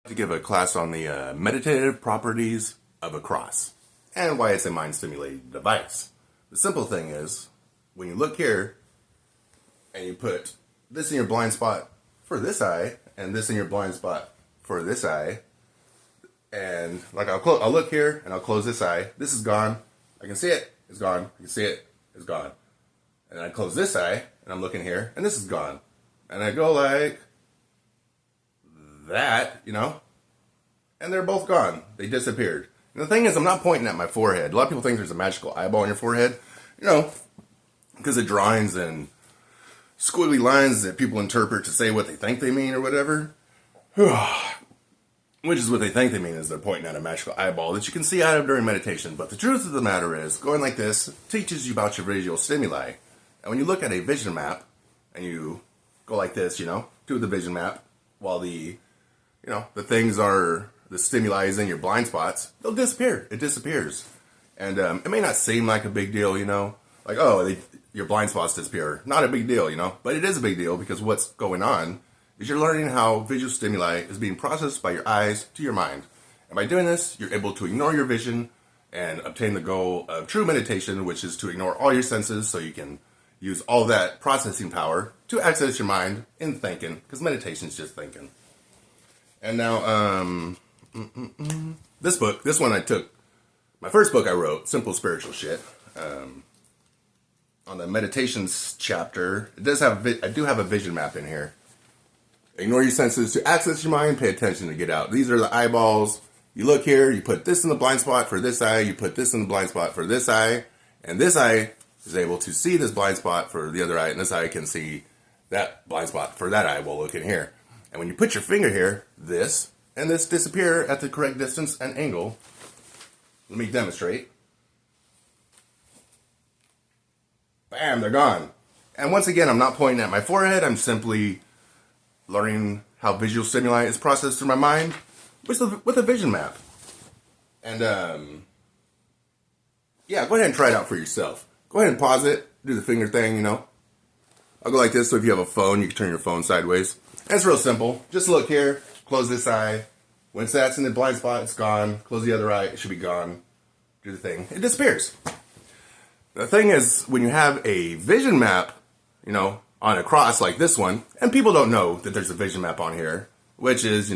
To give a class on the meditative properties of a cross and why it's a mind-stimulating device. The simple thing is, when you look here and you put this in your blind spot for this eye and this in your blind spot for this eye, and like I'll look here and I'll close this eye. This is gone. I can see it. It's gone. I can see it. It's gone. And I close this eye and I'm looking here and this is gone. And I go like that, and they're both gone. They disappeared. And the thing is, I'm not pointing at my forehead. A lot of people think there's a magical eyeball on your forehead, because of drawings and squiggly lines that people interpret to say what they think they mean or whatever. Which is what they think they mean, is they're pointing at a magical eyeball that you can see out of during meditation. But the truth of the matter is, going like this teaches you about your visual stimuli. And when you look at a vision map and you go like this, do the vision map, while the things are, the stimuli is in your blind spots, they'll disappear. It disappears. And it may not seem like a big deal, like, your blind spots disappear. Not a big deal, but it is a big deal, because what's going on is you're learning how visual stimuli is being processed by your eyes to your mind. And by doing this, you're able to ignore your vision and obtain the goal of true meditation, which is to ignore all your senses so you can use all that processing power to access your mind in thinking, because meditation is just thinking. And now, this one I took, my first book I wrote, Simple Spiritual Shit, on the meditations chapter, I do have a vision map in here. Ignore your senses to access your mind, pay attention to get out. These are the eyeballs. You look here, you put this in the blind spot for this eye, you put this in the blind spot for this eye, and this eye is able to see this blind spot for the other eye, and this eye can see that blind spot for that eye while looking here. And when you put your finger here, this and this disappear at the correct distance and angle. Let me demonstrate. Bam, they're gone. And once again, I'm not pointing at my forehead. I'm simply learning how visual stimuli is processed through my mind with a vision map. And, yeah, go ahead and try it out for yourself. Go ahead and pause it. Do the finger thing, I'll go like this, so if you have a phone, you can turn your phone sideways. And it's real simple. Just look here, close this eye. Once that's in the blind spot, it's gone. Close the other eye, it should be gone. Do the thing. It disappears. The thing is, when you have a vision map, on a cross like this one, and people don't know that there's a vision map on here, which is,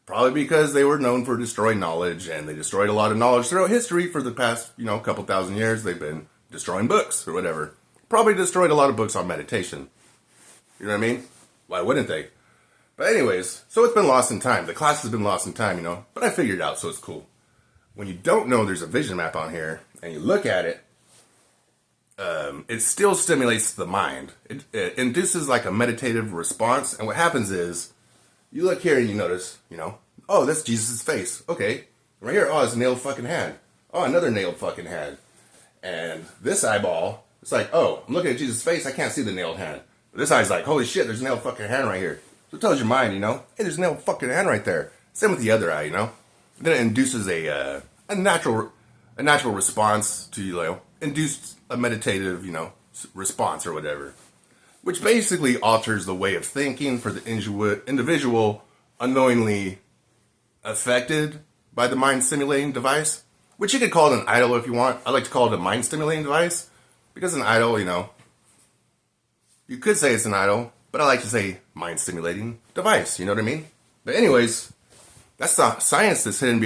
probably because they were known for destroying knowledge, and they destroyed a lot of knowledge throughout history for the past, couple thousand years. They've been destroying books or whatever. Probably destroyed a lot of books on meditation. You know what I mean? Why wouldn't they? But anyways, so it's been lost in time. The class has been lost in time, but I figured it out, so it's cool. When you don't know there's a vision map on here, and you look at it, it still stimulates the mind. It induces like a meditative response, and what happens is, you look here and you notice, oh, that's Jesus' face. Okay. Right here, oh, it's a nailed fucking hand. Oh, another nailed fucking hand. And this eyeball, it's like, oh, I'm looking at Jesus' face, I can't see the nailed hand. But this eye's like, holy shit, there's a nailed fucking hand right here. So it tells your mind, hey, there's a nailed fucking hand right there. Same with the other eye, Then it induces a natural response to, induce a meditative, response or whatever. Which basically alters the way of thinking for the individual unknowingly affected by the mind-stimulating device. Which you could call it an idol if you want. I like to call it a mind-stimulating device. Because an idol, you could say it's an idol, but I like to say mind-stimulating device. You know what I mean? But anyways, that's the science that's hidden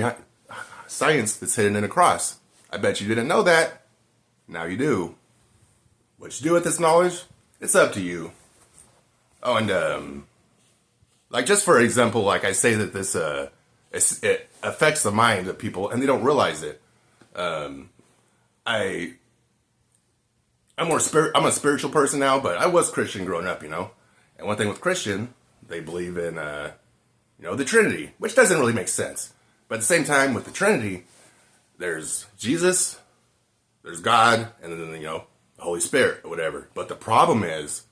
in a cross. I bet you didn't know that. Now you do. What you do with this knowledge, it's up to you. Oh, and like just for example, like I say that this it affects the mind of people and they don't realize it. I'm a spiritual person now, but I was Christian growing up, And one thing with Christian, they believe in the Trinity, which doesn't really make sense. But at the same time, with the Trinity, there's Jesus, there's God, and then the Holy Spirit or whatever. But the problem is,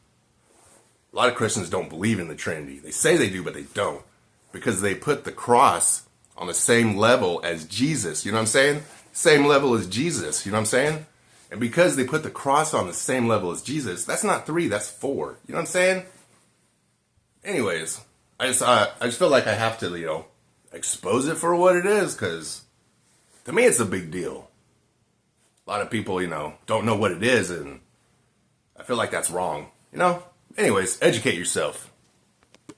a lot of Christians don't believe in the Trinity. They say they do, but they don't. Because they put the cross on the same level as Jesus. You know what I'm saying? Same level as Jesus. You know what I'm saying? And because they put the cross on the same level as Jesus, that's not 3, that's 4. You know what I'm saying? Anyways, I just feel like I have to, expose it for what it is, because to me it's a big deal. A lot of people, don't know what it is, and I feel like that's wrong. Anyways, educate yourself.